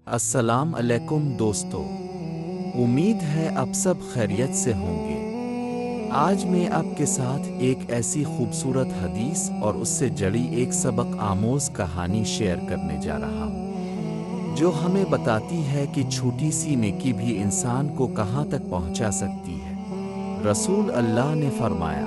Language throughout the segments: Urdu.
السلام علیکم دوستو، امید ہے آپ سب خیریت سے ہوں گے۔ آج میں آپ کے ساتھ ایک ایسی خوبصورت حدیث اور اس سے جڑی ایک سبق آموز کہانی شیئر کرنے جا رہا ہوں، جو ہمیں بتاتی ہے کہ چھوٹی سی نیکی بھی انسان کو کہاں تک پہنچا سکتی ہے۔ رسول اللہ نے فرمایا،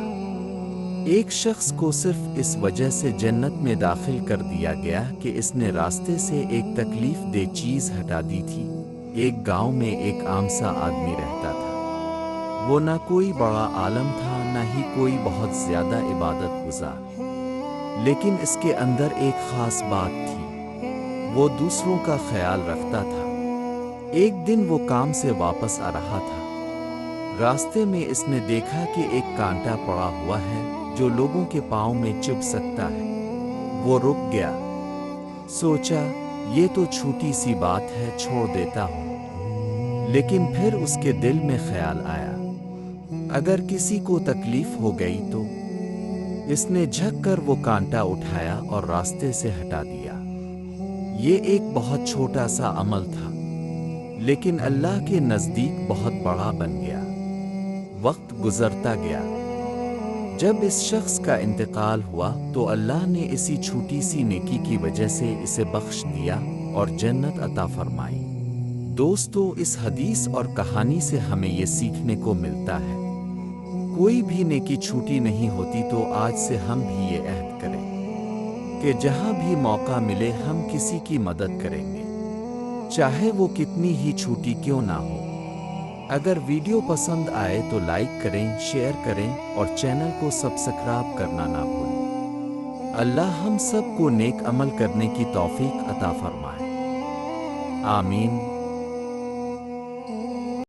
ایک شخص کو صرف اس وجہ سے جنت میں داخل کر دیا گیا کہ اس نے راستے سے ایک تکلیف دہ چیز ہٹا دی تھی۔ ایک گاؤں میں ایک عام سا آدمی رہتا تھا۔ وہ نہ کوئی بڑا عالم تھا، نہ ہی کوئی بہت زیادہ عبادت گزار، لیکن اس کے اندر ایک خاص بات تھی، وہ دوسروں کا خیال رکھتا تھا۔ ایک دن وہ کام سے واپس آ رہا تھا۔ راستے میں اس نے دیکھا کہ ایک کانٹا پڑا ہوا ہے جو لوگوں کے پاؤں میں چبھ سکتا ہے۔ وہ رک گیا، سوچا یہ تو چھوٹی سی بات ہے، چھوڑ دیتا ہوں۔ لیکن پھر اس کے دل میں خیال آیا، اگر کسی کو تکلیف ہو گئی تو؟ اس نے جھک کر وہ کانٹا اٹھایا اور راستے سے ہٹا دیا۔ یہ ایک بہت چھوٹا سا عمل تھا، لیکن اللہ کے نزدیک بہت بڑا بن گیا۔ وقت گزرتا گیا۔ جب اس شخص کا انتقال ہوا تو اللہ نے اسی چھوٹی سی نیکی کی وجہ سے اسے بخش دیا اور جنت عطا فرمائی۔ دوستو، اس حدیث اور کہانی سے ہمیں یہ سیکھنے کو ملتا ہے، کوئی بھی نیکی چھوٹی نہیں ہوتی۔ تو آج سے ہم بھی یہ عہد کریں کہ جہاں بھی موقع ملے ہم کسی کی مدد کریں گے، چاہے وہ کتنی ہی چھوٹی کیوں نہ ہو۔ اگر ویڈیو پسند آئے تو لائک کریں، شیئر کریں اور چینل کو سبسکرائب کرنا نہ بھولیں۔ اللہ ہم سب کو نیک عمل کرنے کی توفیق عطا فرمائے۔ آمین۔